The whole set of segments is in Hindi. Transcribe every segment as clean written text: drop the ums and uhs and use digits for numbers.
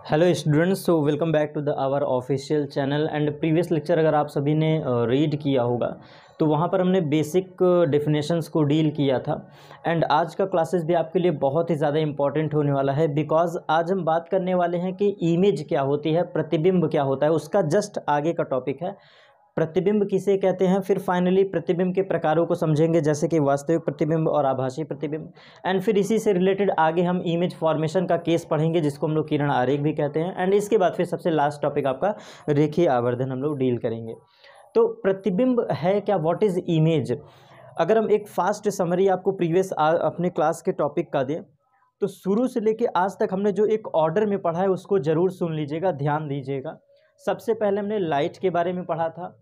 Hello students, so welcome back to the our official channel. And previous lecture अगर आप सभी ने रीड किया होगा तो वहाँ पर हमने बेसिक डेफिनेशंस को डील किया था। एंड आज का क्लासेस भी आपके लिए बहुत ही ज़्यादा इंपॉर्टेंट होने वाला है, बिकॉज आज हम बात करने वाले हैं कि इमेज क्या होती है, प्रतिबिंब क्या होता है। उसका जस्ट आगे का टॉपिक है प्रतिबिंब किसे कहते हैं। फिर फाइनली प्रतिबिंब के प्रकारों को समझेंगे, जैसे कि वास्तविक प्रतिबिंब और आभासी प्रतिबिंब। एंड फिर इसी से रिलेटेड आगे हम इमेज फॉर्मेशन का केस पढ़ेंगे, जिसको हम लोग किरण आरेख भी कहते हैं। एंड इसके बाद फिर सबसे लास्ट टॉपिक आपका रेखीय आवर्धन हम लोग डील करेंगे। तो प्रतिबिंब है क्या, व्हाट इज इमेज। अगर हम एक फास्ट समरी आपको प्रीवियस अपने क्लास के टॉपिक का दें, तो शुरू से लेके आज तक हमने जो एक ऑर्डर में पढ़ा है उसको जरूर सुन लीजिएगा, ध्यान दीजिएगा। सबसे पहले हमने लाइट के बारे में पढ़ा था,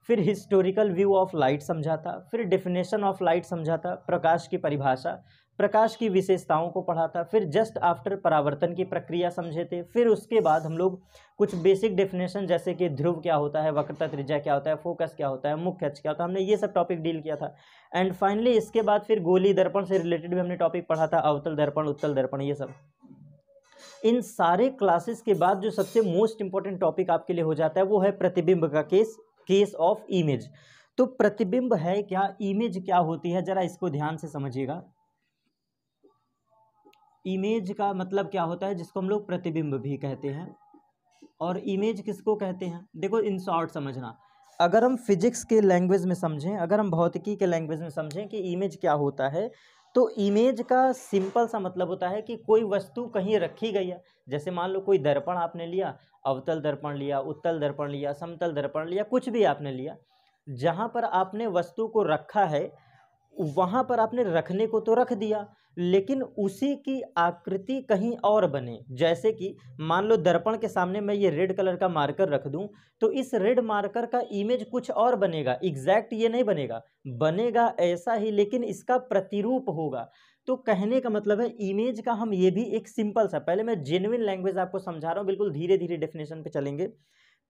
फिर हिस्टोरिकल व्यू ऑफ लाइट समझा था, फिर डेफिनेशन ऑफ लाइट समझा था, प्रकाश की परिभाषा, प्रकाश की विशेषताओं को पढ़ा था, फिर जस्ट आफ्टर परावर्तन की प्रक्रिया समझे थे। फिर उसके बाद हम लोग कुछ बेसिक डेफिनेशन जैसे कि ध्रुव क्या होता है, वक्रता त्रिज्या क्या होता है, फोकस क्या होता है, मुख्य अक्ष क्या होता है, हमने ये सब टॉपिक डील किया था। एंड फाइनली इसके बाद फिर गोलीय दर्पण से रिलेटेड भी हमने टॉपिक पढ़ा था, अवतल दर्पण, उत्तल दर्पण, ये सब। इन सारे क्लासेस के बाद जो सबसे मोस्ट इंपॉर्टेंट टॉपिक आपके लिए हो जाता है वो है प्रतिबिंब का केस ऑफ इमेज। तो प्रतिबिंब है क्या, इमेज क्या होती है, जरा इसको ध्यान से समझिएगा। इमेज का मतलब क्या होता है, जिसको हम लोग प्रतिबिंब भी कहते हैं। और इमेज किसको कहते हैं, देखो इन शॉर्ट समझना। अगर हम फिजिक्स के लैंग्वेज में समझें, अगर हम भौतिकी के लैंग्वेज में समझें कि इमेज क्या होता है, तो इमेज का सिंपल सा मतलब होता है कि कोई वस्तु कहीं रखी गई है। जैसे मान लो कोई दर्पण आपने लिया, अवतल दर्पण लिया, उत्तल दर्पण लिया, समतल दर्पण लिया, कुछ भी आपने लिया, जहाँ पर आपने वस्तु को रखा है वहां पर आपने रखने को तो रख दिया, लेकिन उसी की आकृति कहीं और बने। जैसे कि मान लो दर्पण के सामने मैं ये रेड कलर का मार्कर रख दूं, तो इस रेड मार्कर का इमेज कुछ और बनेगा, एग्जैक्ट ये नहीं बनेगा, बनेगा ऐसा ही लेकिन इसका प्रतिरूप होगा। तो कहने का मतलब है इमेज का हम ये भी एक सिंपल सा, पहले मैं जेन्युइन लैंग्वेज आपको समझा रहा हूँ, बिल्कुल धीरे धीरे डेफिनेशन पे चलेंगे।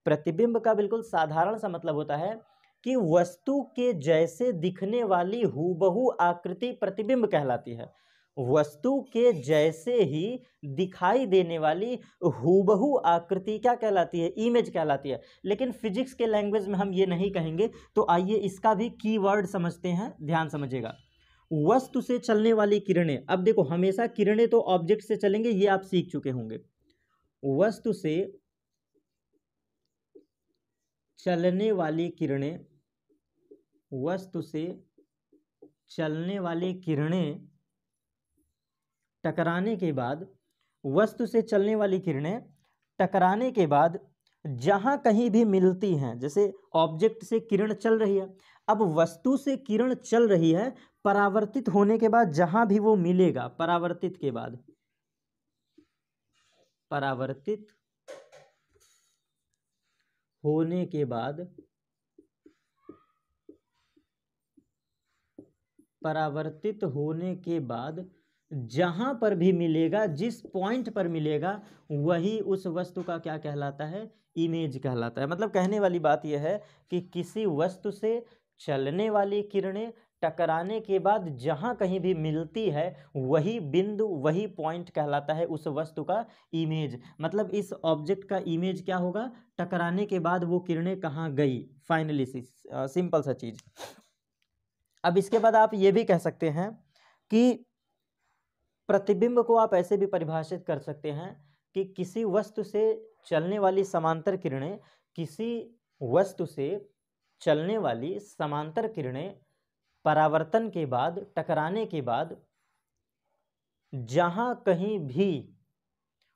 प्रतिबिंब का बिल्कुल साधारण सा मतलब होता है कि वस्तु के जैसे दिखने वाली हूबहू आकृति प्रतिबिंब कहलाती है। वस्तु के जैसे ही दिखाई देने वाली हूबहू आकृति क्या कहलाती है, इमेज कहलाती है। लेकिन फिजिक्स के लैंग्वेज में हम ये नहीं कहेंगे, तो आइए इसका भी कीवर्ड समझते हैं, ध्यान समझिएगा। वस्तु से चलने वाली किरणें, अब देखो हमेशा किरणें तो ऑब्जेक्ट से चलेंगे, ये आप सीख चुके होंगे। वस्तु से चलने वाली किरणें, वस्तु से चलने वाली किरणें टकराने के बाद, वस्तु से चलने वाली किरणें टकराने के बाद जहां कहीं भी मिलती हैं, जैसे ऑब्जेक्ट से किरण चल रही है, अब वस्तु से किरण चल रही है, परावर्तित होने के बाद जहां भी वो मिलेगा, परावर्तित के बाद, परावर्तित होने के बाद, परावर्तित होने के बाद जहां पर भी मिलेगा, जिस पॉइंट पर मिलेगा, वही उस वस्तु का क्या कहलाता है, इमेज कहलाता है। मतलब कहने वाली बात यह है कि किसी वस्तु से चलने वाली किरणें टकराने के बाद जहां कहीं भी मिलती है, वही बिंदु, वही पॉइंट कहलाता है उस वस्तु का इमेज। मतलब इस ऑब्जेक्ट का इमेज क्या होगा, टकराने के बाद वो किरणें कहाँ गई, फाइनली सिंपल सा चीज। अब इसके बाद आप ये भी कह सकते हैं कि प्रतिबिंब को आप ऐसे भी परिभाषित कर सकते हैं कि किसी वस्तु से चलने वाली समांतर किरणें, किसी वस्तु से चलने वाली समांतर किरणें परावर्तन के बाद, टकराने के बाद जहां कहीं भी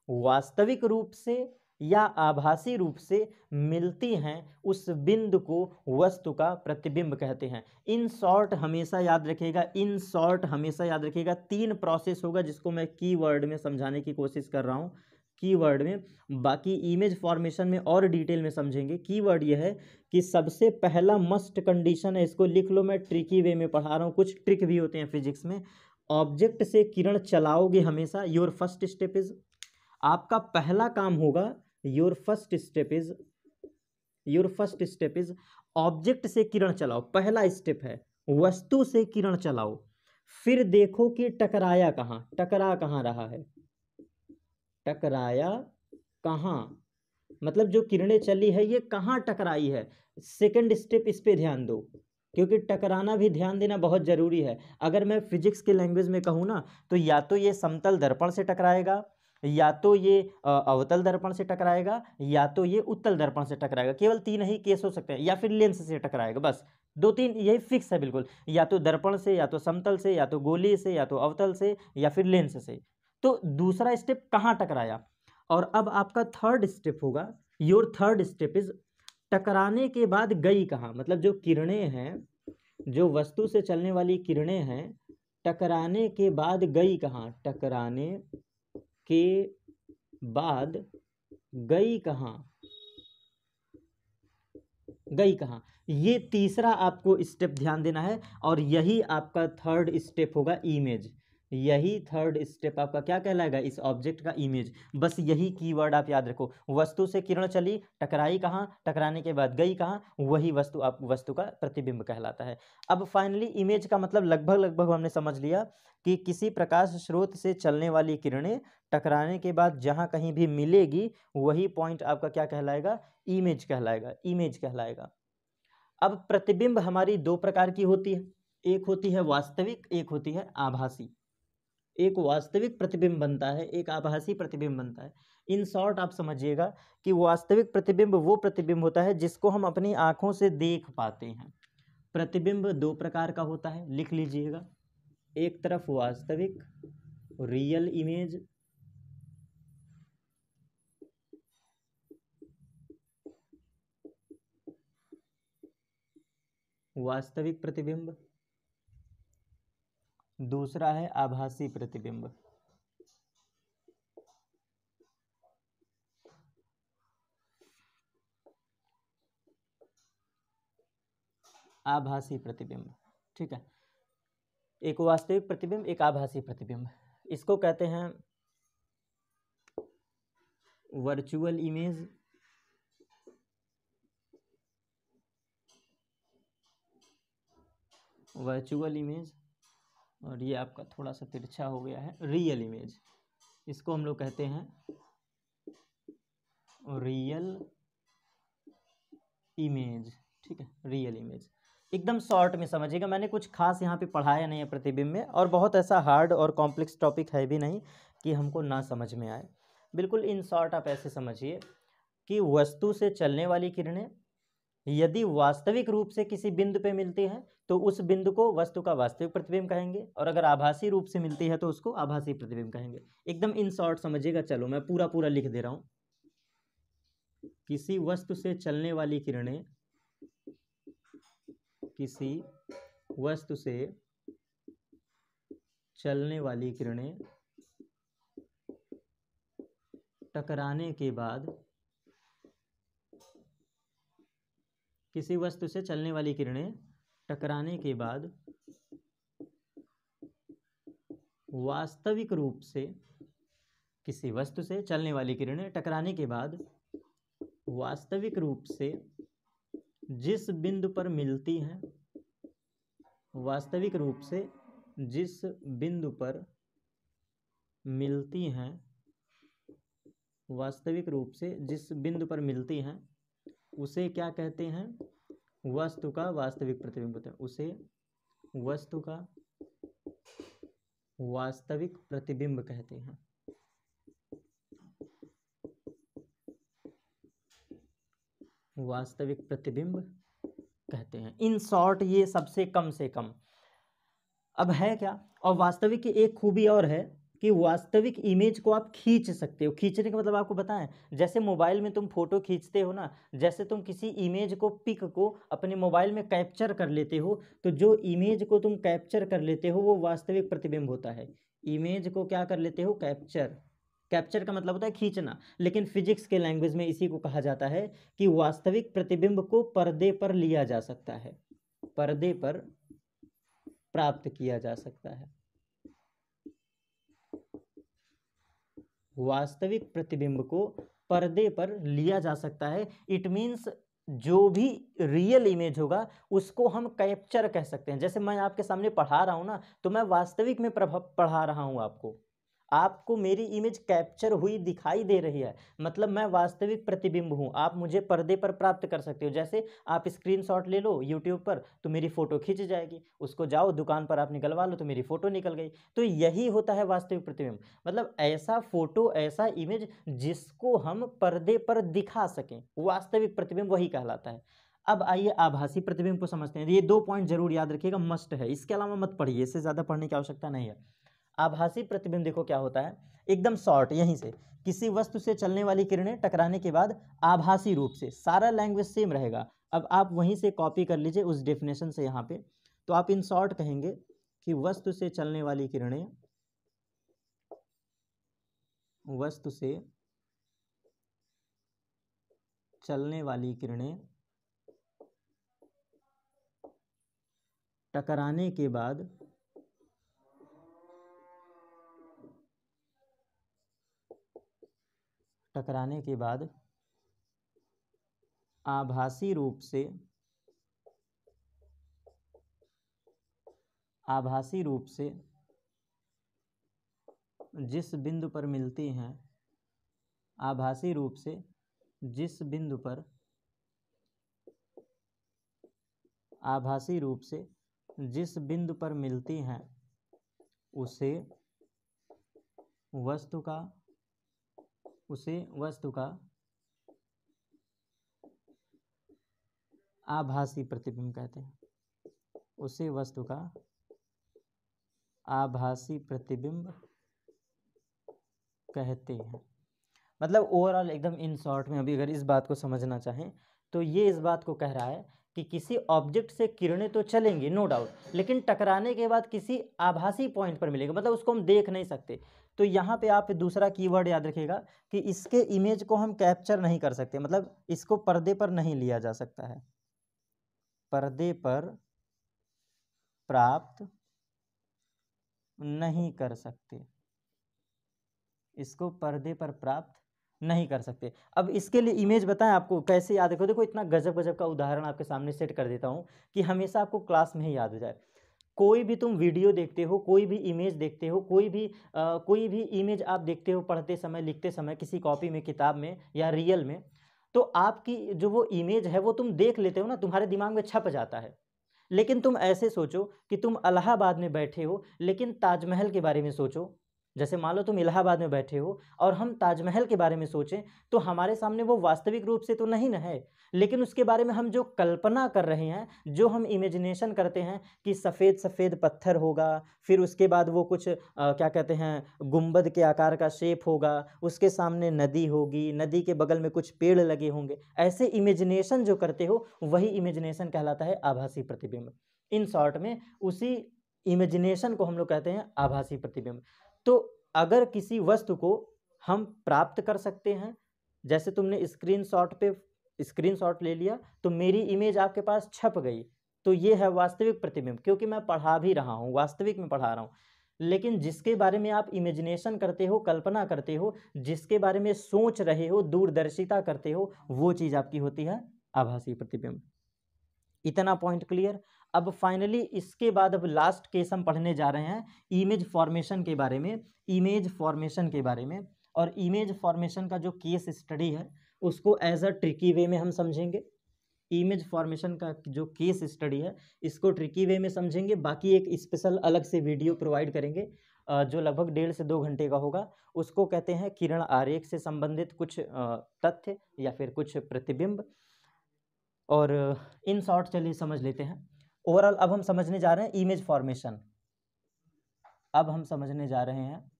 वास्तविक रूप से या आभासी रूप से मिलती हैं, उस बिंदु को वस्तु का प्रतिबिंब कहते हैं। इन शॉर्ट हमेशा याद रखिएगा, इन शॉर्ट हमेशा याद रखिएगा, 3 प्रोसेस होगा जिसको मैं कीवर्ड में समझाने की कोशिश कर रहा हूँ, कीवर्ड में। बाकी इमेज फॉर्मेशन में और डिटेल में समझेंगे। कीवर्ड यह है कि सबसे पहला मस्ट कंडीशन है, इसको लिख लो, मैं ट्रिकी वे में पढ़ा रहा हूँ, कुछ ट्रिक भी होते हैं फिजिक्स में। ऑब्जेक्ट से किरण चलाओगे हमेशा, योर फर्स्ट स्टेप इज, आपका पहला काम होगा, your first step is object से किरण चलाओ, पहला स्टेप है, वस्तु से किरण चलाओ। फिर देखो कि टकराया कहाँ, टकरा कहाँ रहा है, टकराया कहाँ, मतलब जो किरणें चली है ये कहाँ टकराई है। सेकंड स्टेप इस पे ध्यान दो, क्योंकि टकराना भी ध्यान देना बहुत ज़रूरी है। अगर मैं फिजिक्स के लैंग्वेज में कहूँ ना, तो या तो ये समतल दर्पण से टकराएगा, या तो ये अवतल दर्पण से टकराएगा, या तो ये उत्तल दर्पण से टकराएगा। केवल तीन ही केस हो सकते हैं, या फिर लेंस से टकराएगा। बस दो तीन यही फिक्स है बिल्कुल, या तो दर्पण से, या तो समतल से, या तो गोलीय से, या तो अवतल से, या फिर लेंस से। तो दूसरा स्टेप कहाँ टकराया। और अब आपका थर्ड स्टेप होगा, योर थर्ड स्टेप इज टकराने के बाद गई कहाँ। मतलब जो किरणें हैं, जो वस्तु से चलने वाली किरणें हैं, टकराने के बाद गई कहाँ, टकराने के बाद गई कहाँ, गई कहाँ। ये तीसरा आपको स्टेप ध्यान देना है, और यही आपका थर्ड स्टेप होगा, इमेज। यही थर्ड स्टेप आपका क्या कहलाएगा, इस ऑब्जेक्ट का इमेज। बस यही कीवर्ड आप याद रखो। वस्तु से किरण चली, टकराई कहाँ, टकराने के बाद गई कहाँ, वही वस्तु आप वस्तु का प्रतिबिंब कहलाता है। अब फाइनली इमेज का मतलब लगभग लगभग हमने समझ लिया कि किसी प्रकाश स्रोत से चलने वाली किरणें टकराने के बाद जहाँ कहीं भी मिलेगी, वही पॉइंट आपका क्या कहलाएगा, इमेज कहलाएगा, इमेज कहलाएगा। अब प्रतिबिंब हमारी दो प्रकार की होती है, एक होती है वास्तविक, एक होती है आभासी। एक वास्तविक प्रतिबिंब बनता है, एक आभासी प्रतिबिंब बनता है। इन शॉर्ट आप समझिएगा कि वास्तविक प्रतिबिंब वो प्रतिबिंब होता है जिसको हम अपनी आंखों से देख पाते हैं। प्रतिबिंब दो प्रकार का होता है, लिख लीजिएगा। एक तरफ वास्तविक, रियल इमेज, वास्तविक प्रतिबिंब, दूसरा है आभासी प्रतिबिंब। आभासी प्रतिबिंब, ठीक है। एक वास्तविक प्रतिबिंब, एक आभासी प्रतिबिंब। इसको कहते हैं वर्चुअल इमेज, वर्चुअल इमेज, और ये आपका थोड़ा सा तिरछा हो गया है, रियल इमेज। इसको हम लोग कहते हैं रियल इमेज, ठीक है, रियल इमेज। एकदम शॉर्ट में समझिएगा, मैंने कुछ खास यहाँ पे पढ़ाया नहीं है प्रतिबिंब में, और बहुत ऐसा हार्ड और कॉम्प्लेक्स टॉपिक है भी नहीं कि हमको ना समझ में आए। बिल्कुल इन शॉर्ट आप ऐसे समझिए कि वस्तु से चलने वाली किरणें यदि वास्तविक रूप से किसी बिंदु पे मिलती है तो उस बिंदु को वस्तु का वास्तविक प्रतिबिंब कहेंगे, और अगर आभासी रूप से मिलती है तो उसको आभासी प्रतिबिंब कहेंगे। एकदम इन शॉर्ट समझिएगा। चलो मैं पूरा पूरा लिख दे रहा हूं। किसी वस्तु से चलने वाली किरणें, किसी वस्तु से चलने वाली किरणें टकराने के बाद, किसी वस्तु से चलने वाली किरणें टकराने के बाद वास्तविक रूप से, किसी वस्तु से चलने वाली किरणें टकराने के बाद वास्तविक रूप से जिस बिंदु पर मिलती हैं, वास्तविक रूप से जिस बिंदु पर मिलती हैं, वास्तविक रूप से जिस बिंदु पर मिलती हैं उसे क्या कहते हैं, वस्तु का वास्तविक प्रतिबिंब होता है। उसे वस्तु का वास्तविक प्रतिबिंब कहते हैं। वास्तविक प्रतिबिंब कहते हैं। इन शॉर्ट ये सबसे कम से कम। अब है क्या, और वास्तविक की एक खूबी और है कि वास्तविक इमेज को आप खींच सकते हो। खींचने का मतलब आपको बताएं, जैसे मोबाइल में तुम फोटो खींचते हो ना, जैसे तुम किसी इमेज को, पिक को अपने मोबाइल में कैप्चर कर लेते हो, तो जो इमेज को तुम कैप्चर कर लेते हो वो वास्तविक प्रतिबिंब होता है। इमेज को क्या कर लेते हो, कैप्चर। कैप्चर का मतलब होता है खींचना, लेकिन फिजिक्स के लैंग्वेज में इसी को कहा जाता है कि वास्तविक प्रतिबिंब को पर्दे पर लिया जा सकता है, पर्दे पर प्राप्त किया जा सकता है। वास्तविक प्रतिबिंब को पर्दे पर लिया जा सकता है। इट मीन्स जो भी रियल इमेज होगा उसको हम कैप्चर कह सकते हैं। जैसे मैं आपके सामने पढ़ा रहा हूं ना, तो मैं वास्तविक में पढ़ा रहा हूं आपको। आपको मेरी इमेज कैप्चर हुई दिखाई दे रही है, मतलब मैं वास्तविक प्रतिबिंब हूँ। आप मुझे पर्दे पर प्राप्त कर सकते हो। जैसे आप स्क्रीनशॉट ले लो यूट्यूब पर तो मेरी फ़ोटो खिंच जाएगी, उसको जाओ दुकान पर आप निकलवा लो तो मेरी फ़ोटो निकल गई। तो यही होता है वास्तविक प्रतिबिंब, मतलब ऐसा फ़ोटो, ऐसा इमेज जिसको हम पर्दे पर दिखा सकें, वास्तविक प्रतिबिंब वही कहलाता है। अब आइए आभासी प्रतिबिंब को समझते हैं। ये 2 पॉइंट जरूर याद रखिएगा, मस्ट है, इसके अलावा मत पढ़िए, इससे ज़्यादा पढ़ने की आवश्यकता नहीं है। आभासी प्रतिबिंब देखो क्या होता है, एकदम शॉर्ट यहीं से, किसी वस्तु से चलने वाली किरणें टकराने के बाद आभासी रूप से, सारा लैंग्वेज सेम रहेगा। अब आप वहीं से कॉपी कर लीजिए उस डेफिनेशन से यहाँ पे, तो आप इन शॉर्ट कहेंगे कि वस्तु से चलने वाली किरणें, वस्तु से चलने वाली किरणें टकराने के बाद आभासी रूप से जिस बिंदु पर मिलती हैं, आभासी रूप से जिस बिंदु पर मिलती हैं उसे वस्तु का आभासी प्रतिबिंब कहते हैं। उसे वस्तु का आभासी प्रतिबिंब कहते हैं। मतलब ओवरऑल एकदम इन शॉर्ट में अभी अगर इस बात को समझना चाहें तो ये इस बात को कह रहा है कि किसी ऑब्जेक्ट से किरणें तो चलेंगी नो डाउट, लेकिन टकराने के बाद किसी आभासी पॉइंट पर मिलेगा, मतलब उसको हम देख नहीं सकते। तो यहाँ पे आप दूसरा कीवर्ड याद रखिएगा कि इसके इमेज को हम कैप्चर नहीं कर सकते, मतलब इसको पर्दे पर नहीं लिया जा सकता है, पर्दे पर प्राप्त नहीं कर सकते, इसको पर्दे पर प्राप्त नहीं कर सकते। अब इसके लिए इमेज बताएं आपको कैसे याद रखो। देखो इतना गजब गजब का उदाहरण आपके सामने सेट कर देता हूं कि हमेशा आपको क्लास में ही याद हो जाए। कोई भी तुम वीडियो देखते हो, कोई भी इमेज देखते हो, कोई भी इमेज आप देखते हो पढ़ते समय, लिखते समय, किसी कॉपी में, किताब में या रियल में, तो आपकी जो वो इमेज है वो तुम देख लेते हो ना, तुम्हारे दिमाग में छप जाता है। लेकिन तुम ऐसे सोचो कि तुम इलाहाबाद में बैठे हो, लेकिन ताजमहल के बारे में सोचो। जैसे मान लो तुम इलाहाबाद में बैठे हो और हम ताजमहल के बारे में सोचें, तो हमारे सामने वो वास्तविक रूप से तो नहीं न है, लेकिन उसके बारे में हम जो कल्पना कर रहे हैं, जो हम इमेजिनेशन करते हैं कि सफ़ेद सफ़ेद पत्थर होगा, फिर उसके बाद वो कुछ क्या कहते हैं गुंबद के आकार का शेप होगा, उसके सामने नदी होगी, नदी के बगल में कुछ पेड़ लगे होंगे, ऐसे इमेजिनेशन जो करते हो वही इमेजिनेशन कहलाता है आभासी प्रतिबिंब। इन शॉर्ट में उसी इमेजिनेशन को हम लोग कहते हैं आभासी प्रतिबिंब। तो अगर किसी वस्तु को हम प्राप्त कर सकते हैं, जैसे तुमने स्क्रीनशॉट ले लिया तो मेरी इमेज आपके पास छप गई, तो ये है वास्तविक प्रतिबिंब, क्योंकि मैं पढ़ा भी रहा हूँ, वास्तविक में पढ़ा रहा हूँ। लेकिन जिसके बारे में आप इमेजिनेशन करते हो, कल्पना करते हो, जिसके बारे में सोच रहे हो, दूरदर्शिता करते हो, वो चीज़ आपकी होती है आभासी प्रतिबिंब। इतना पॉइंट क्लियर। अब फाइनली इसके बाद अब लास्ट केस हम पढ़ने जा रहे हैं इमेज फॉर्मेशन के बारे में, और इमेज फॉर्मेशन का जो केस स्टडी है उसको एज अ ट्रिकी वे में हम समझेंगे। इमेज फॉर्मेशन का जो केस स्टडी है इसको ट्रिकी वे में समझेंगे। बाकी एक स्पेशल अलग से वीडियो प्रोवाइड करेंगे जो लगभग 1.5 से 2 घंटे का होगा। उसको कहते हैं किरण आरेख से संबंधित कुछ तथ्य या फिर कुछ प्रतिबिंब। और इन शॉर्ट चलिए समझ लेते हैं ओवरऑल। अब हम समझने जा रहे हैं इमेज फॉर्मेशन। अब हम समझने जा रहे हैं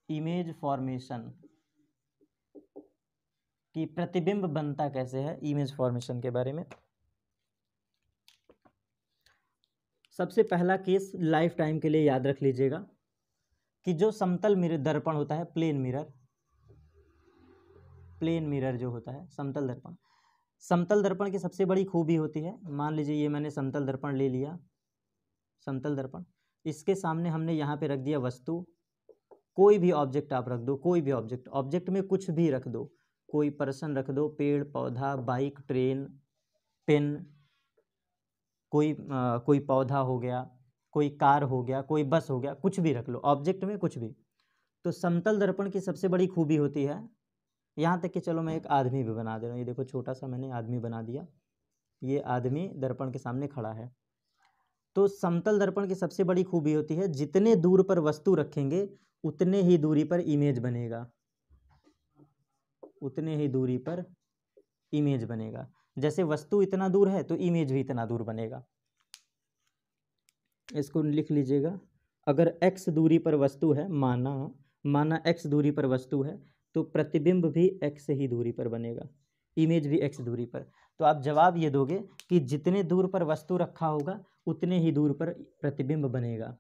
इमेज फॉर्मेशन कि प्रतिबिंब बनता कैसे है, इमेज फॉर्मेशन के बारे में। सबसे पहला केस लाइफ टाइम के लिए याद रख लीजिएगा कि जो समतल मिरर दर्पण होता है, प्लेन मिरर जो होता है, समतल दर्पण की सबसे बड़ी खूबी होती है, मान लीजिए ये मैंने समतल दर्पण ले लिया, समतल दर्पण, इसके सामने हमने यहाँ पे रख दिया वस्तु, कोई भी ऑब्जेक्ट आप रख दो, कोई भी ऑब्जेक्ट में कुछ भी रख दो, कोई पर्सन रख दो, पेड़ पौधा, बाइक, ट्रेन, पेन, कोई पौधा हो गया, कोई कार हो गया, कोई बस हो गया, कुछ भी रख लो ऑब्जेक्ट में, कुछ भी। तो समतल दर्पण की सबसे बड़ी खूबी होती है, यहाँ तक कि चलो मैं एक आदमी भी बना दे रहा हूँ, ये देखो छोटा सा मैंने आदमी बना दिया, ये आदमी दर्पण के सामने खड़ा है। तो समतल दर्पण की सबसे बड़ी खूबी होती है जितने दूर पर वस्तु रखेंगे उतने ही दूरी पर इमेज बनेगा, उतने ही दूरी पर इमेज बनेगा। जैसे वस्तु इतना दूर है तो इमेज भी इतना दूर बनेगा। इसको लिख लीजिएगा, अगर x दूरी पर वस्तु है, माना x दूरी पर वस्तु है, तो प्रतिबिंब भी x ही दूरी पर बनेगा, इमेज भी x दूरी पर। तो आप जवाब ये दोगे कि जितने दूर पर वस्तु रखा होगा उतने ही दूर पर प्रतिबिंब बनेगा।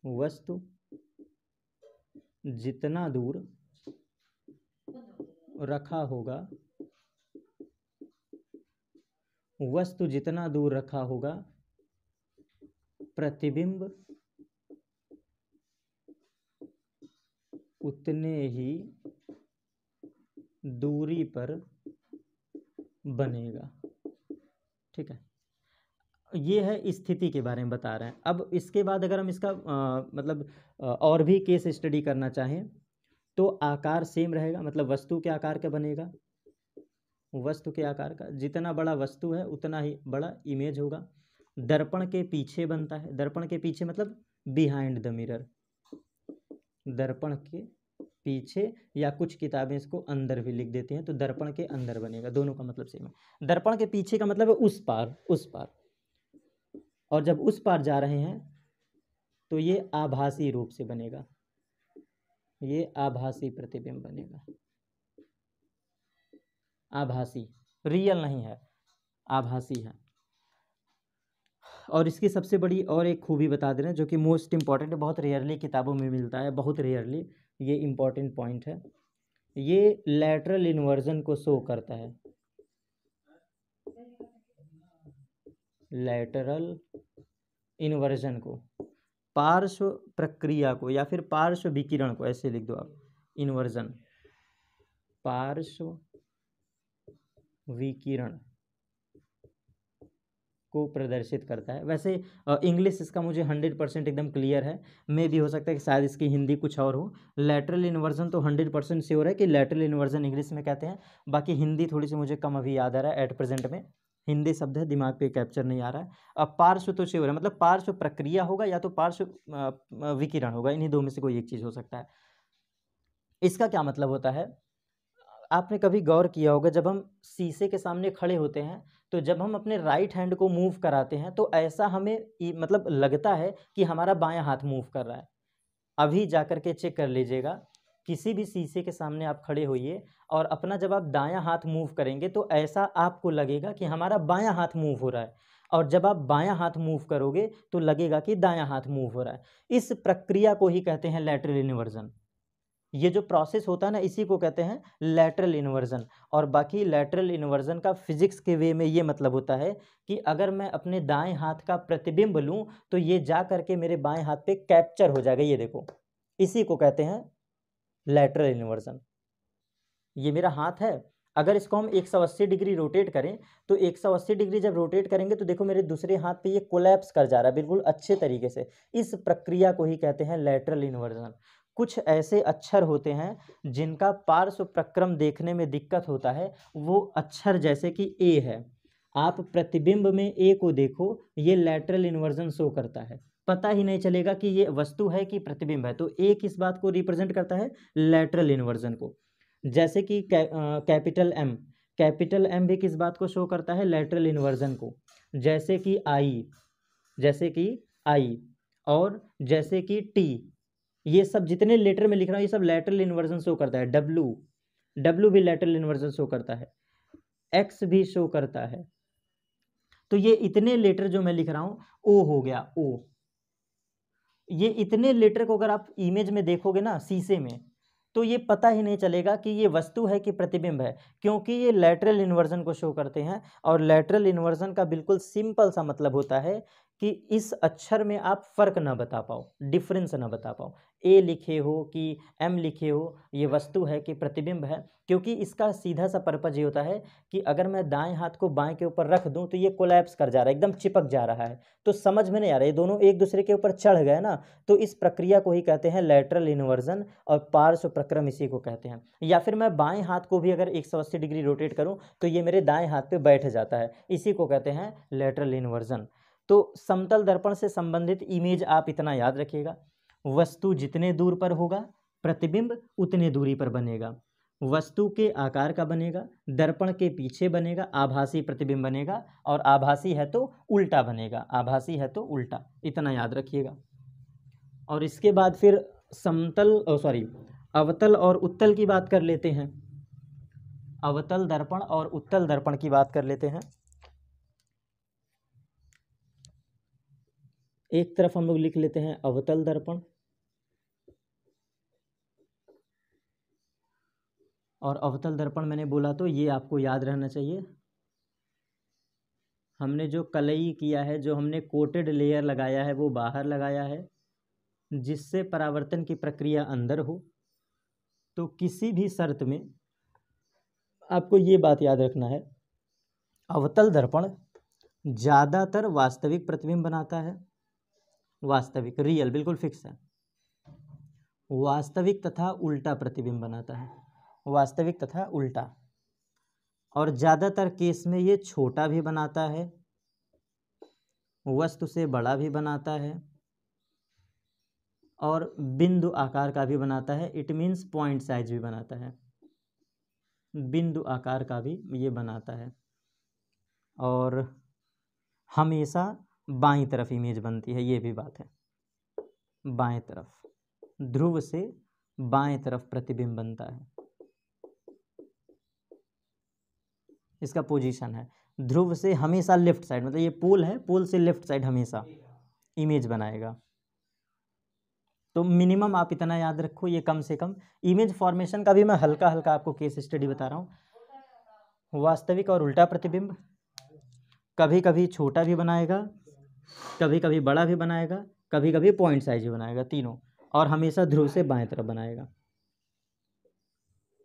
वस्तु जितना दूर रखा होगा, वस्तु जितना दूर रखा होगा प्रतिबिंब उतने ही दूरी पर बनेगा। ठीक है, ये है स्थिति के बारे में बता रहे हैं। अब इसके बाद अगर हम इसका मतलब और भी केस स्टडी करना चाहें तो आकार सेम रहेगा, मतलब वस्तु के आकार का बनेगा, वस्तु के आकार का, जितना बड़ा वस्तु है उतना ही बड़ा इमेज होगा। दर्पण के पीछे बनता है, दर्पण के पीछे मतलब बिहाइंड द मिरर, दर्पण के पीछे, या कुछ किताबें इसको अंदर भी लिख देती हैं, तो दर्पण के अंदर बनेगा, दोनों का मतलब सेम है। दर्पण के पीछे का मतलब है उस पार, उस पार, और जब उस पार जा रहे हैं तो ये आभासी रूप से बनेगा, ये आभासी प्रतिबिंब बनेगा, आभासी, रियल नहीं है, आभासी है। और इसकी सबसे बड़ी और एक खूबी बता दे रहे हैं जो कि मोस्ट इम्पॉर्टेंट है, बहुत रेयरली किताबों में मिलता है, बहुत रेयरली, ये इम्पॉर्टेंट पॉइंट है, ये लैटरल इन्वर्जन को शो करता है, लैटरल इन्वर्जन को, पार्श्व प्रक्रिया को या फिर पार्श्व विकिरण को, ऐसे लिख दो आप, इन्वर्जन, पार्श्व विकिरण को प्रदर्शित करता है। वैसे इंग्लिश इसका मुझे 100% एकदम क्लियर है, मे भी हो सकता है कि शायद इसकी हिंदी कुछ और हो। लैटरल इन्वर्जन तो 100% श्योर है कि लैटरल इन्वर्जन इंग्लिश में कहते हैं, बाकी हिंदी थोड़ी सी मुझे कम अभी याद आ रहा है, एट प्रेजेंट में हिंदी शब्द है, दिमाग पे कैप्चर नहीं आ रहा है। अब पार्श्व तो श्योर है, मतलब पार्श्व प्रक्रिया होगा या तो पार्श्व विकिरण होगा, इन्हीं दो में से कोई एक चीज़ हो सकता है। इसका क्या मतलब होता है, आपने कभी गौर किया होगा जब हम शीशे के सामने खड़े होते हैं तो जब हम अपने राइट हैंड को मूव कराते हैं तो ऐसा हमें मतलब लगता है कि हमारा बायां हाथ मूव कर रहा है। अभी जाकर के चेक कर लीजिएगा, किसी भी शीशे के सामने आप खड़े होइए और अपना जब आप दायां हाथ मूव करेंगे तो ऐसा आपको लगेगा कि हमारा बायां हाथ मूव हो रहा है, और जब आप बायां हाथ मूव करोगे तो लगेगा कि दायां हाथ मूव हो रहा है। इस प्रक्रिया को ही कहते हैं लैटरल इन्वर्जन। ये जो प्रोसेस होता है ना, इसी को कहते हैं लैटरल इन्वर्जन। और बाकी लैटरल इन्वर्जन का फिजिक्स के वे में ये मतलब होता है कि अगर मैं अपने दाएं हाथ का प्रतिबिंब लूं तो ये जा करके मेरे बाएं हाथ पे कैप्चर हो जाएगा, ये देखो, इसी को कहते हैं लैटरल इन्वर्जन। ये मेरा हाथ है, अगर इसको हम 180 डिग्री रोटेट करें तो 180 डिग्री जब रोटेट करेंगे तो देखो मेरे दूसरे हाथ पे ये कोलैप्स कर जा रहा है बिल्कुल अच्छे तरीके से। इस प्रक्रिया को ही कहते हैं लैटरल इन्वर्जन। कुछ ऐसे अक्षर होते हैं जिनका पार्श्व प्रक्रम देखने में दिक्कत होता है, वो अक्षर जैसे कि ए है, आप प्रतिबिंब में ए को देखो, ये लैटरल इन्वर्जन शो करता है, पता ही नहीं चलेगा कि ये वस्तु है कि प्रतिबिंब है। तो ए किस बात को रिप्रेजेंट करता है, लैटरल इन्वर्जन को। जैसे कि कैपिटल एम भी किस बात को शो करता है, लैटरल इन्वर्जन को। जैसे कि आई, और जैसे कि टी, ये सब जितने लेटर में लिख रहा हूँ ये सब लैटरल इन्वर्जन शो करता है। डब्लू भी लैटरल इन्वर्जन शो करता है, एक्स भी शो करता है। तो ये इतने लेटर जो मैं लिख रहा हूँ, ओ हो गया, ओ, ये इतने लेटर को अगर आप इमेज में देखोगे ना शीशे में, तो ये पता ही नहीं चलेगा कि ये वस्तु है कि प्रतिबिंब है, क्योंकि ये लैटरल इन्वर्जन को शो करते हैं। और लैटरल इन्वर्जन का बिल्कुल सिंपल सा मतलब होता है कि इस अक्षर में आप फर्क ना बता पाओ, डिफरेंस ना बता पाओ। ए लिखे हो कि एम लिखे हो, ये वस्तु है कि प्रतिबिंब है, क्योंकि इसका सीधा सा पर्पज ये होता है कि अगर मैं दाएं हाथ को बाएं के ऊपर रख दूं तो ये कोलैप्स कर जा रहा है, एकदम चिपक जा रहा है, तो समझ में नहीं आ रहा है, ये दोनों एक दूसरे के ऊपर चढ़ गए ना, तो इस प्रक्रिया को ही कहते हैं लैटरल इन्वर्जन, और पार्श्व प्रक्रम इसी को कहते हैं। या फिर मैं बाएं हाथ को भी अगर 180 डिग्री रोटेट करूं तो ये मेरे दाएं हाथ पे बैठ जाता है, इसी को कहते हैं लैटरल इन्वर्जन। तो समतल दर्पण से संबंधित इमेज आप इतना याद रखिएगा, वस्तु जितने दूर पर होगा प्रतिबिंब उतने दूरी पर बनेगा, वस्तु के आकार का बनेगा, दर्पण के पीछे बनेगा, आभासी प्रतिबिंब बनेगा, और आभासी है तो उल्टा बनेगा, आभासी है तो उल्टा, इतना याद रखिएगा। और इसके बाद फिर अवतल और उत्तल की बात कर लेते हैं। अवतल दर्पण और उत्तल दर्पण की बात कर लेते हैं। एक तरफ हम लोग लिख लेते हैं अवतल दर्पण, और अवतल दर्पण मैंने बोला तो ये आपको याद रहना चाहिए, हमने जो कलई किया है, जो हमने कोटेड लेयर लगाया है वो बाहर लगाया है, जिससे परावर्तन की प्रक्रिया अंदर हो। तो किसी भी शर्त में आपको ये बात याद रखना है, अवतल दर्पण ज़्यादातर वास्तविक प्रतिबिंब बनाता है, वास्तविक रियल बिल्कुल फिक्स है, वास्तविक तथा उल्टा प्रतिबिंब बनाता है, वास्तविक तथा उल्टा, और ज़्यादातर केस में ये छोटा भी बनाता है, वस्तु से बड़ा भी बनाता है, और बिंदु आकार का भी बनाता है, इट मीन्स पॉइंट साइज भी बनाता है, बिंदु आकार का भी ये बनाता है, और हमेशा बाईं तरफ इमेज बनती है, ये भी बात है, बाएं तरफ, ध्रुव से बाएं तरफ प्रतिबिंब बनता है, इसका पोजीशन है, ध्रुव से हमेशा लेफ्ट साइड, मतलब ये पोल है, पोल से लेफ्ट साइड हमेशा इमेज बनाएगा। तो मिनिमम आप इतना याद रखो, ये कम से कम। इमेज फॉर्मेशन का भी मैं हल्का हल्का आपको केस स्टडी बता रहा हूँ। वास्तविक और उल्टा प्रतिबिंब कभी कभी छोटा भी बनाएगा, कभी कभी बड़ा भी बनाएगा, कभी कभी पॉइंट साइज भी बनाएगा, तीनों, और हमेशा ध्रुव से बाएं तरफ बनाएगा।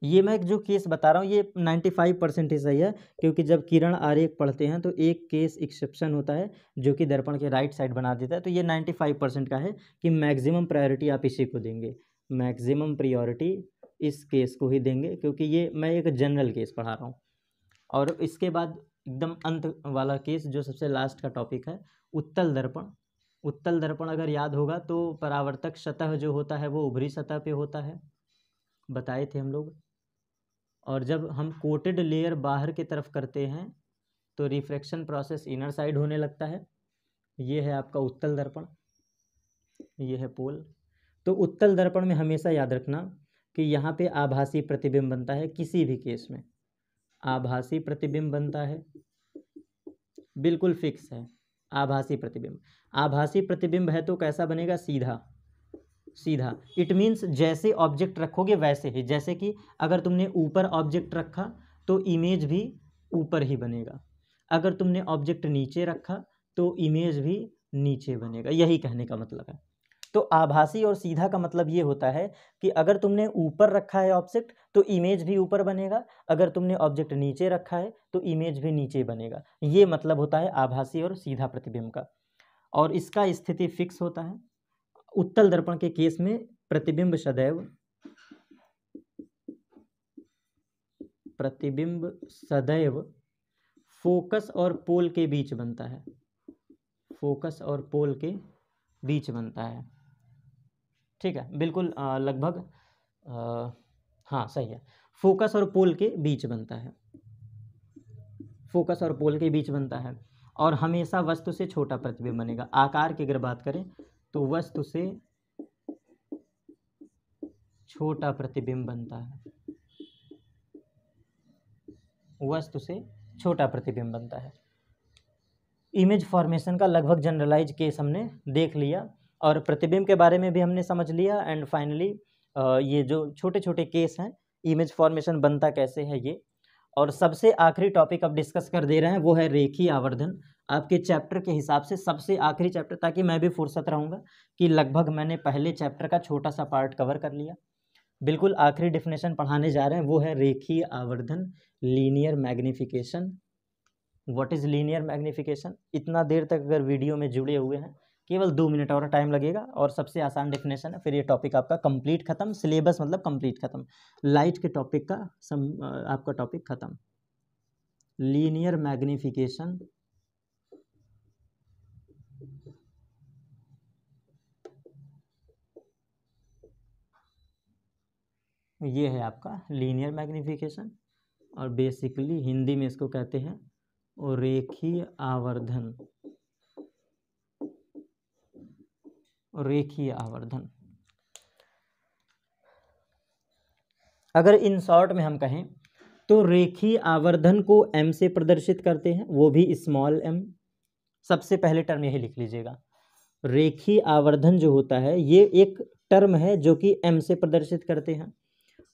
ये मैं जो केस बता रहा हूँ ये 95% ही सही है, क्योंकि जब किरण आरेख पढ़ते हैं तो एक केस एक्सेप्शन होता है जो कि दर्पण के राइट साइड बना देता है, तो ये 95% का है कि मैक्सिमम प्रायोरिटी आप इसी को देंगे, मैक्सिमम प्रायोरिटी इस केस को ही देंगे, क्योंकि ये मैं एक जनरल केस पढ़ा रहा हूँ। और इसके बाद एकदम अंत वाला केस जो सबसे लास्ट का टॉपिक है, उत्तल दर्पण। उत्तल दर्पण अगर याद होगा तो परावर्तक सतह जो होता है वो ऊपरी सतह पे होता है, बताए थे हम लोग, और जब हम कोटेड लेयर बाहर की तरफ करते हैं तो रिफ्रैक्शन प्रोसेस इनर साइड होने लगता है। ये है आपका उत्तल दर्पण, ये है पोल। तो उत्तल दर्पण में हमेशा याद रखना कि यहाँ पे आभासी प्रतिबिंब बनता है, किसी भी केस में आभासी प्रतिबिंब बनता है, बिल्कुल फिक्स है आभासी प्रतिबिंब। आभासी प्रतिबिंब है तो कैसा बनेगा, सीधा सीधा, इट मीन्स जैसे ऑब्जेक्ट रखोगे वैसे ही, जैसे कि अगर तुमने ऊपर ऑब्जेक्ट रखा तो इमेज भी ऊपर ही बनेगा, अगर तुमने ऑब्जेक्ट नीचे रखा तो इमेज भी नीचे बनेगा, यही कहने का मतलब है। तो आभासी और सीधा का मतलब ये होता है कि अगर तुमने ऊपर रखा है ऑब्जेक्ट तो इमेज भी ऊपर बनेगा, अगर तुमने ऑब्जेक्ट नीचे रखा है तो इमेज भी नीचे बनेगा, ये मतलब होता है आभासी और सीधा प्रतिबिंब का, और इसका स्थिति फिक्स होता है। उत्तल दर्पण के केस में प्रतिबिंब सदैव फोकस और पोल के बीच बनता है, फोकस और पोल के बीच बनता है, ठीक है, बिल्कुल लगभग हाँ सही है, फोकस और पोल के बीच बनता है, फोकस और पोल के बीच बनता है, और हमेशा वस्तु से छोटा प्रतिबिंब बनेगा। आकार की अगर बात करें तो वस्तु से छोटा प्रतिबिंब बनता है, वस्तु से छोटा प्रतिबिंब बनता है। इमेज फॉर्मेशन का लगभग जनरलाइज केस हमने देख लिया, और प्रतिबिंब के बारे में भी हमने समझ लिया, एंड फाइनली ये जो छोटे छोटे केस हैं इमेज फॉर्मेशन बनता कैसे है ये। और सबसे आखिरी टॉपिक अब डिस्कस कर दे रहे हैं वो है रेखीय आवर्धन। आपके चैप्टर के हिसाब से सबसे आखिरी चैप्टर, ताकि मैं भी फुर्सत रहूँगा कि लगभग मैंने पहले चैप्टर का छोटा सा पार्ट कवर कर लिया। बिल्कुल आखिरी डेफिनेशन पढ़ाने जा रहे हैं, वो है रेखीय आवर्धन, linear magnification. What is linear magnification? इतना देर तक अगर वीडियो में जुड़े हुए हैं, केवल 2 मिनट और टाइम लगेगा और सबसे आसान डेफिनेशन है, फिर ये टॉपिक आपका कंप्लीट खत्म, सिलेबस मतलब कंप्लीट खत्म, लाइट के टॉपिक का आपका टॉपिक खत्म। लीनियर मैग्निफिकेशन ये है आपका लीनियर मैग्निफिकेशन, और बेसिकली हिंदी में इसको कहते हैं रेखीय आवर्धन। रेखीय आवर्धन, अगर इन शॉर्ट में हम कहें तो रेखीय आवर्धन को m से प्रदर्शित करते हैं, वो भी स्मॉल m। सबसे पहले टर्म यही लिख लीजिएगा, रेखीय आवर्धन जो होता है ये एक टर्म है जो कि m से प्रदर्शित करते हैं,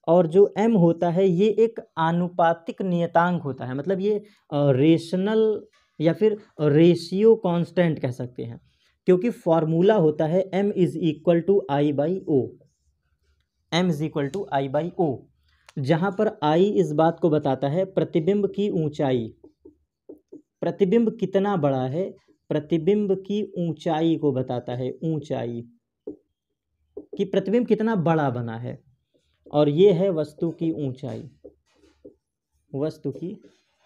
और जो m होता है ये एक आनुपातिक नियतांक होता है, मतलब ये रेशनल या फिर रेशियो कांस्टेंट कह सकते हैं, क्योंकि फॉर्मूला होता है m is equal to I by O. m is equal to I by O, जहाँ पर I इस बात को बताता है प्रतिबिंब की ऊंचाई, प्रतिबिंब कितना बड़ा है, प्रतिबिंब की ऊंचाई को बताता है, ऊंचाई कि प्रतिबिंब कितना बड़ा बना है, और ये है वस्तु की ऊंचाई, वस्तु की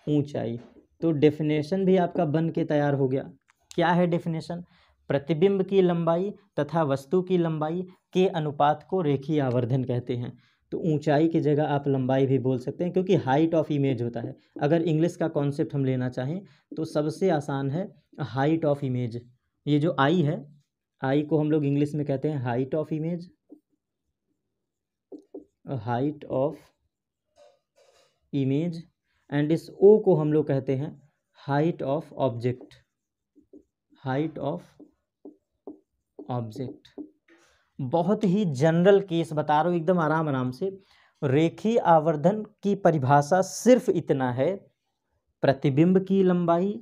ऊंचाई। तो डेफिनेशन भी आपका बन के तैयार हो गया। क्या है डेफिनेशन? प्रतिबिंब की लंबाई तथा वस्तु की लंबाई के अनुपात को रेखीय आवर्धन कहते हैं। तो ऊंचाई की जगह आप लंबाई भी बोल सकते हैं, क्योंकि हाइट ऑफ इमेज होता है। अगर इंग्लिश का कॉन्सेप्ट हम लेना चाहें तो सबसे आसान है हाइट ऑफ इमेज। ये जो आई है, आई को हम लोग इंग्लिश में कहते हैं height of image, height of image, and इस ओ को हम लोग कहते हैं height of object, height of object. बहुत ही जनरल केस बता रहा हूँ, एकदम आराम आराम से। रेखीय आवर्धन की परिभाषा सिर्फ इतना है, प्रतिबिंब की लंबाई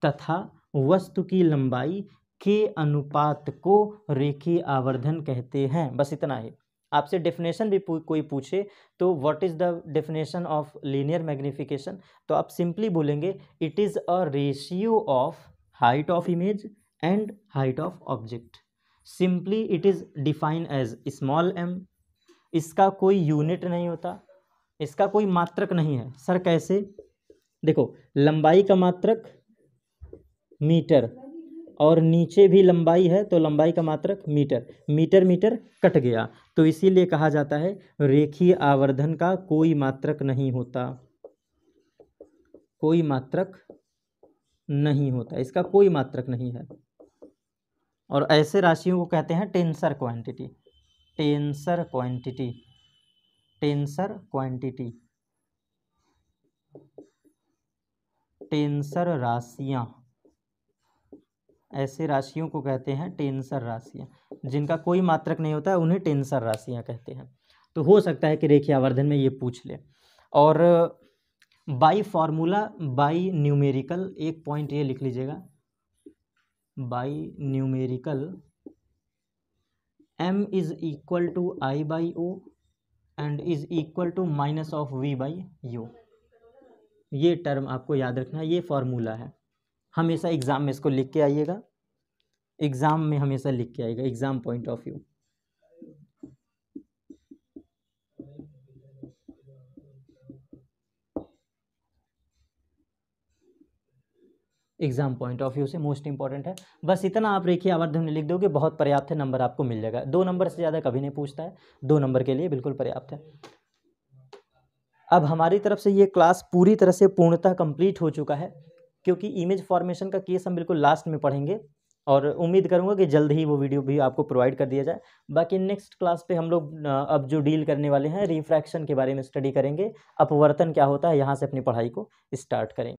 तथा वस्तु की लंबाई के अनुपात को रेखीय आवर्धन कहते हैं, बस इतना ही। आपसे डेफिनेशन भी कोई पूछे तो what is the definition of linear magnification, तो आप सिंपली बोलेंगे it is a ratio of height of image and height of object. Simply it is define as small m। इसका कोई यूनिट नहीं होता, इसका कोई मात्रक नहीं है। सर कैसे? देखो, लंबाई का मात्रक मीटर, और नीचे भी लंबाई है तो लंबाई का मात्रक मीटर, मीटर मीटर कट गया, तो इसीलिए कहा जाता है रेखीय आवर्धन का कोई मात्रक नहीं होता, कोई मात्रक नहीं होता, इसका कोई मात्रक नहीं है। और ऐसे राशियों को कहते हैं tensor quantity, tensor quantity, tensor quantity, tensor राशियाँ, ऐसे राशियों को कहते हैं टेंसर राशियाँ। जिनका कोई मात्रक नहीं होता है उन्हें टेंसर राशियाँ कहते हैं। तो हो सकता है कि रेखीय आवर्धन में ये पूछ ले। और बाई फार्मूला, बाई न्यूमेरिकल, एक पॉइंट ये लिख लीजिएगा, by numerical m is equal to I by O and is equal to minus of v by u। ये टर्म आपको याद रखना है, ये फॉर्मूला है। हमेशा एग्जाम में इसको लिख के आइएगा, एग्जाम में हमेशा लिख के आइएगा, exam point of view. Exam point of view से मोस्ट इंपॉर्टेंट है। बस इतना आप रेखीय आवर्धन में लिख दोगे, बहुत पर्याप्त है, नंबर आपको मिल जाएगा। 2 नंबर से ज़्यादा कभी नहीं पूछता है, 2 नंबर के लिए बिल्कुल पर्याप्त है। अब हमारी तरफ से ये क्लास पूरी तरह से पूर्णतः कंप्लीट हो चुका है, क्योंकि इमेज फॉर्मेशन का केस हम बिल्कुल लास्ट में पढ़ेंगे, और उम्मीद करूंगा कि जल्द ही वो वीडियो भी आपको प्रोवाइड कर दिया जाए। बाकी नेक्स्ट क्लास पे हम लोग अब जो डील करने वाले हैं रिफ्रैक्शन के बारे में स्टडी करेंगे, अपवर्तन क्या होता है, यहाँ से अपनी पढ़ाई को स्टार्ट करेंगे।